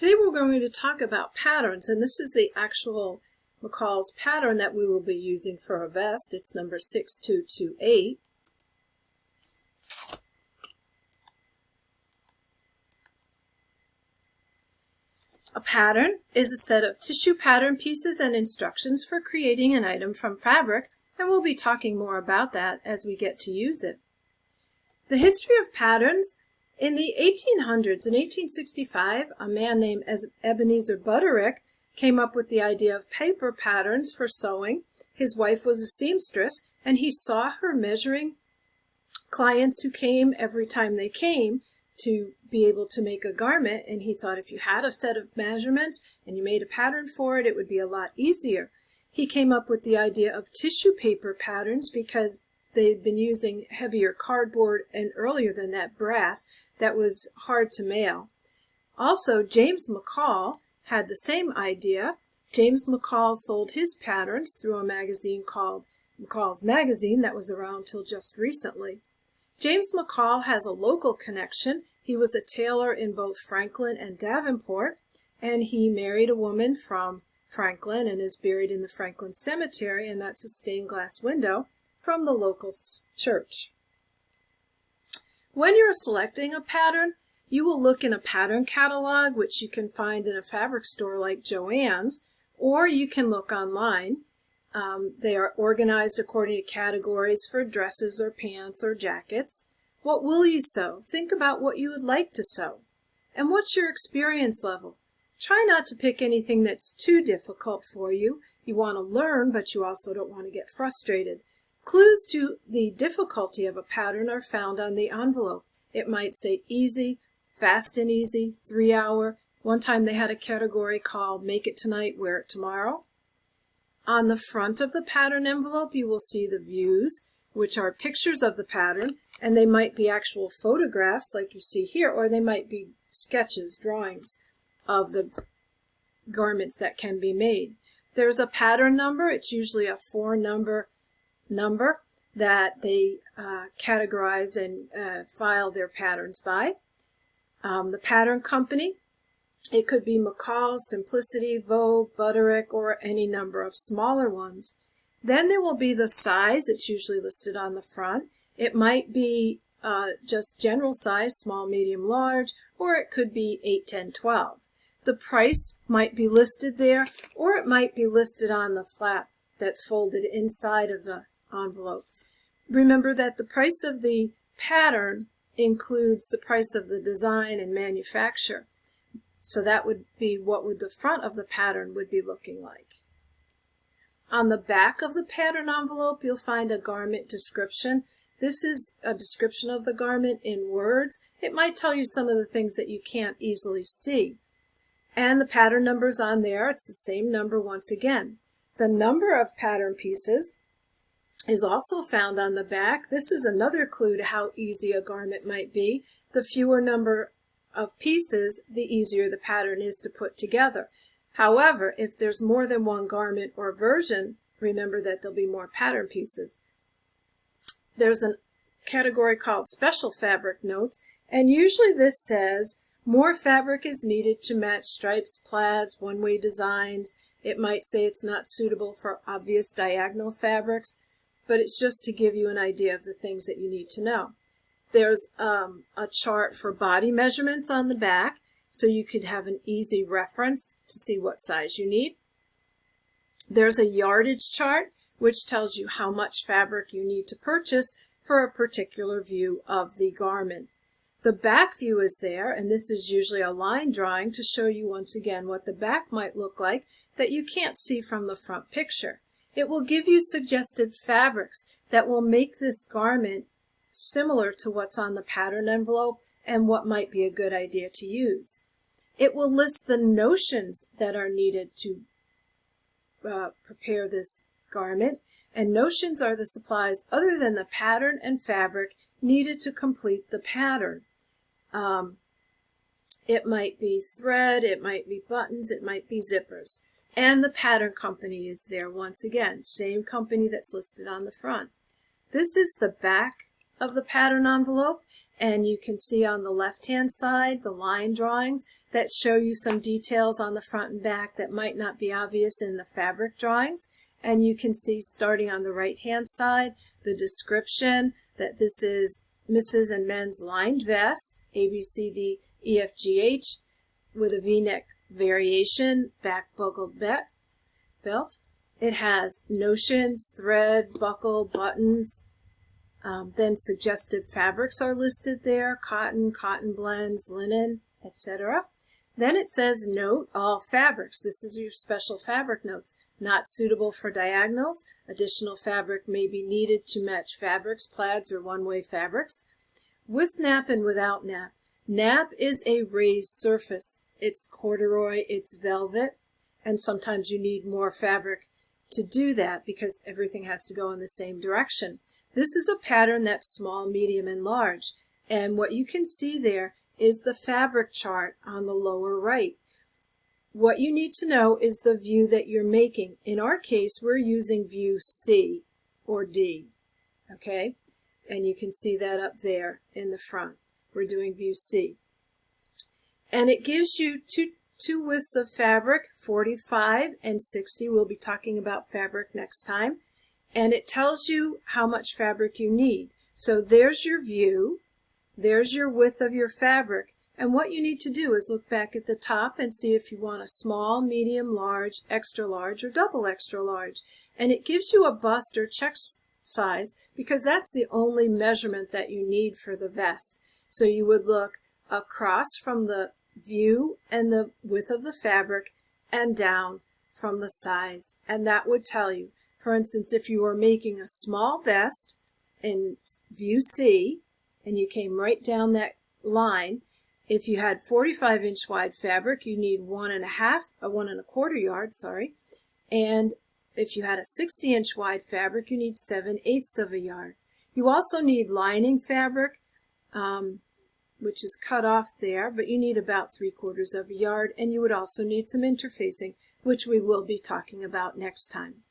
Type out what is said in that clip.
Today we're going to talk about patterns, and this is the actual McCall's pattern that we will be using for a vest. It's number 6228. A pattern is a set of tissue pattern pieces and instructions for creating an item from fabric, and we'll be talking more about that as we get to use it. The history of patterns: in the 1800s, in 1865, a man named Ebenezer Butterick came up with the idea of paper patterns for sewing. His wife was a seamstress, and he saw her measuring clients who came every time they came to be able to make a garment, and he thought if you had a set of measurements and you made a pattern for it, it would be a lot easier. He came up with the idea of tissue paper patterns because they'd been using heavier cardboard and earlier than that brass that was hard to mail. Also, James McCall had the same idea. James McCall sold his patterns through a magazine called McCall's Magazine that was around till just recently. James McCall has a local connection. He was a tailor in both Franklin and Davenport, and he married a woman from Franklin and is buried in the Franklin Cemetery, and that's a stained glass window from the local church. When you're selecting a pattern, you will look in a pattern catalog, which you can find in a fabric store like Joann's, or you can look online. They are organized according to categories for dresses or pants or jackets. What will you sew? Think about what you would like to sew. And what's your experience level? Try not to pick anything that's too difficult for you. You want to learn, but you also don't want to get frustrated. Clues to the difficulty of a pattern are found on the envelope. It might say easy, fast and easy, 3 hour. One time they had a category called make it tonight, wear it tomorrow. On the front of the pattern envelope, you will see the views, which are pictures of the pattern, and they might be actual photographs like you see here, or they might be sketches, drawings of the garments that can be made. There's a pattern number. It's usually a 4-number number that they categorize and file their patterns by. The pattern company, it could be McCall, Simplicity, Vogue, Butterick, or any number of smaller ones. Then there will be the size. It's usually listed on the front. It might be just general size, small, medium, large, or it could be 8, 10, 12. The price might be listed there, or it might be listed on the flap that's folded inside of the envelope. Remember that the price of the pattern includes the price of the design and manufacture. So that would be what the front of the pattern would be looking like. On the back of the pattern envelope, you'll find a garment description. This is a description of the garment in words. It might tell you some of the things that you can't easily see. And the pattern number's on there. It's the same number once again. The number of pattern pieces is also found on the back. This is another clue to how easy a garment might be. The fewer number of pieces, the easier the pattern is to put together. However, if there's more than one garment or version, remember that there'll be more pattern pieces. There's a category called Special Fabric Notes, and usually this says more fabric is needed to match stripes, plaids, one-way designs. It might say it's not suitable for obvious diagonal fabrics, but it's just to give you an idea of the things that you need to know. There's a chart for body measurements on the back, so you could have an easy reference to see what size you need. There's a yardage chart, which tells you how much fabric you need to purchase for a particular view of the garment. The back view is there, and this is usually a line drawing to show you once again what the back might look like that you can't see from the front picture. It will give you suggested fabrics that will make this garment similar to what's on the pattern envelope and what might be a good idea to use. It will list the notions that are needed to prepare this garment, and notions are the supplies other than the pattern and fabric needed to complete the pattern. It might be thread, it might be buttons, it might be zippers. And the pattern company is there once again, same company that's listed on the front. This is the back of the pattern envelope, And you can see on the left-hand side the line drawings that show you some details on the front and back that might not be obvious in the fabric drawings. And you can see, starting on the right-hand side, the description that this is Mrs. and Men's lined vest, A, B, C, D, E, F, G, H, with a V-neck variation, back buckled belt. It has notions, thread, buckle, buttons. Then suggested fabrics are listed there: cotton, cotton blends, linen, etc. Then it says, note all fabrics. This is your special fabric notes. Not suitable for diagonals. Additional fabric may be needed to match fabrics, plaids, or one-way fabrics. With nap and without nap. Nap is a raised surface. It's corduroy, it's velvet, and sometimes you need more fabric to do that because everything has to go in the same direction. This is a pattern that's small, medium, and large. And what you can see there is the fabric chart on the lower right. What you need to know is the view that you're making. In our case, we're using view C or D, okay? And you can see that up there in the front. We're doing view C. And it gives you two widths of fabric, 45 and 60. We'll be talking about fabric next time. And it tells you how much fabric you need. So there's your view, there's your width of your fabric, and what you need to do is look back at the top and see if you want a small, medium, large, extra large, or double extra large. And it gives you a bust or chest size because that's the only measurement that you need for the vest. So you would look across from the view and the width of the fabric and down from the size, and that would tell you. For instance, if you were making a small vest in view C and you came right down that line, if you had 45-inch wide fabric, you need 1.25 yards, and if you had a 60-inch wide fabric, you need 7/8 of a yard. You also need lining fabric, which is cut off there, but you need about 3/4 of a yard, and you would also need some interfacing, which we will be talking about next time.